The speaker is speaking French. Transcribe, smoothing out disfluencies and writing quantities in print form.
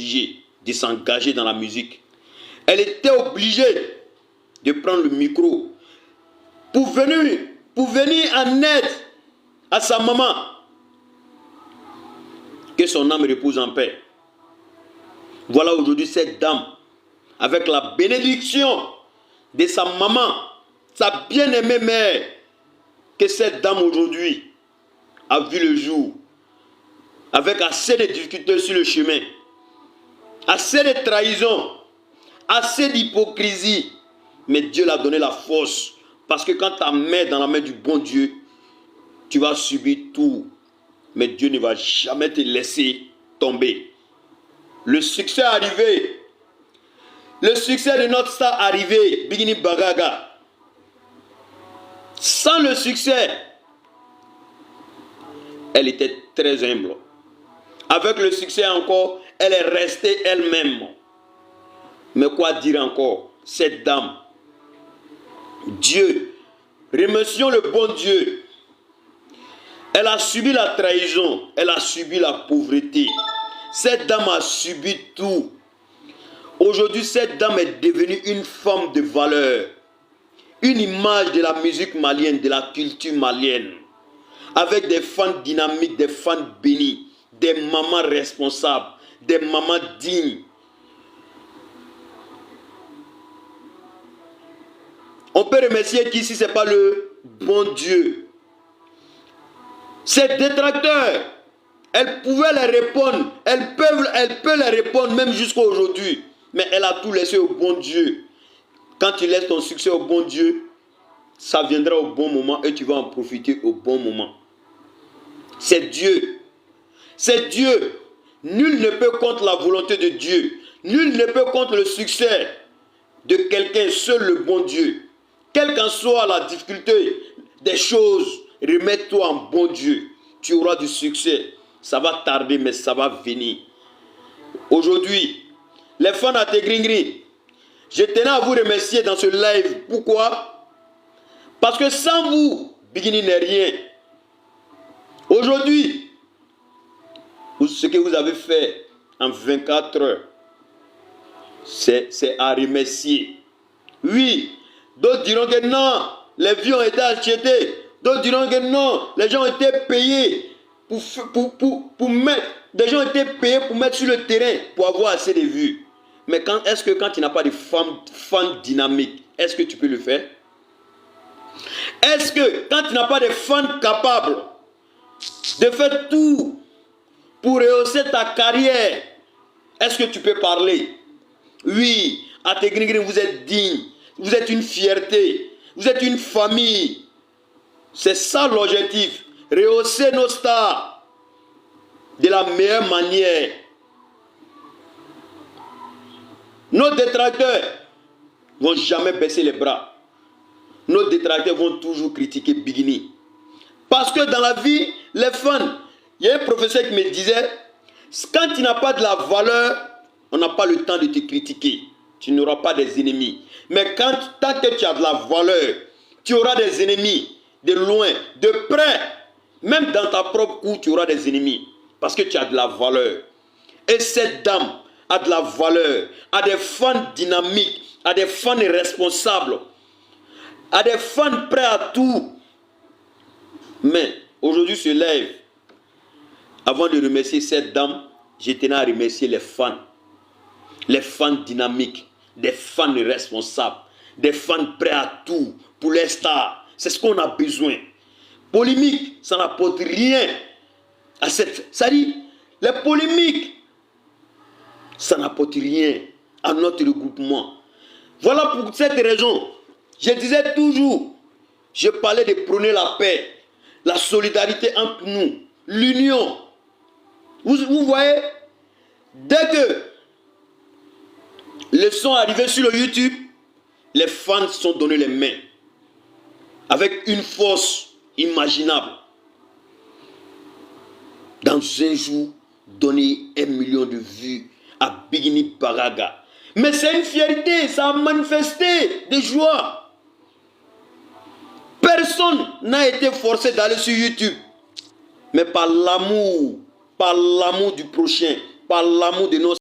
obligée de s'engager dans la musique. Elle était obligée de prendre le micro pour venir en aide à sa maman. Que son âme repose en paix. Voilà aujourd'hui cette dame, avec la bénédiction de sa maman, sa bien-aimée mère, que cette dame aujourd'hui a vu le jour, avec assez de difficultés sur le chemin, assez de trahison, assez d'hypocrisie, mais Dieu l'a donné la force, parce que quand ta main est dans la main du bon Dieu, tu vas subir tout, mais Dieu ne va jamais te laisser tomber. Le succès est arrivé. Le succès de notre star est arrivé, Bikini Bagaga. Sans le succès, elle était très humble. Avec le succès encore, elle est restée elle-même. Mais quoi dire encore? Cette dame, Dieu, remercions le bon Dieu. Elle a subi la trahison, elle a subi la pauvreté. Cette dame a subi tout. Aujourd'hui, cette dame est devenue une femme de valeur. Une image de la musique malienne, de la culture malienne. Avec des fans dynamiques, des fans bénis, des mamans responsables, des mamans dignes. On peut remercier qu'ici, ce n'est pas le bon Dieu. Ces détracteurs, elle pouvait les répondre, elle peut les répondre même jusqu'à aujourd'hui. Mais elle a tout laissé au bon Dieu. Quand tu laisses ton succès au bon Dieu, ça viendra au bon moment et tu vas en profiter au bon moment. C'est Dieu. C'est Dieu. Nul ne peut contre la volonté de Dieu. Nul ne peut contre le succès de quelqu'un, seul le bon Dieu. Quelle qu'en soit la difficulté des choses, remets-toi en bon Dieu. Tu auras du succès. Ça va tarder, mais ça va venir. Aujourd'hui, les fans à Tegringri, je tenais à vous remercier dans ce live. Pourquoi? Parce que sans vous, Bikini n'est rien. Aujourd'hui, ce que vous avez fait en 24 heures, c'est à remercier. Oui, d'autres diront que non, les vies ont été achetées. D'autres diront que non, les gens ont été payés pour mettre. Des gens ont été payés pour mettre sur le terrain pour avoir assez de vues. Mais est-ce que quand tu n'as pas de fans dynamiques, est-ce que tu peux le faire? Est-ce que quand tu n'as pas de fans capables de faire tout pour rehausser ta carrière, est-ce que tu peux parler? Oui, à Tegringri, vous êtes digne, vous êtes une fierté, vous êtes une famille. C'est ça l'objectif, rehausser nos stars de la meilleure manière. Nos détracteurs ne vont jamais baisser les bras. Nos détracteurs vont toujours critiquer Bikini. Parce que dans la vie, les fans, il y a un professeur qui me disait, quand tu n'as pas de la valeur, on n'a pas le temps de te critiquer. Tu n'auras pas des ennemis. Mais tant que tu as de la valeur, tu auras des ennemis de loin, de près. Même dans ta propre cour, tu auras des ennemis. Parce que tu as de la valeur. Et cette dame a de la valeur, a des fans dynamiques, a des fans responsables, a des fans prêts à tout. Mais aujourd'hui se lève. Avant de remercier cette dame, je tenais à remercier les fans dynamiques, des fans responsables, des fans prêts à tout pour les stars. C'est ce qu'on a besoin. Polémique, ça n'apporte rien à cette... Ça dit, les polémiques, ça n'apporte rien à notre regroupement. Voilà pour cette raison. Je disais toujours, je parlais de prôner la paix, la solidarité entre nous, l'union. Vous voyez, dès que le son est arrivé sur le YouTube, les fans se sont donné les mains avec une force imaginable. Dans un jour, donner 1 million de vues à Bikini Bagaga. Mais c'est une fierté, ça a manifesté de joie. Personne n'a été forcé d'aller sur YouTube. Mais par l'amour du prochain, par l'amour de nos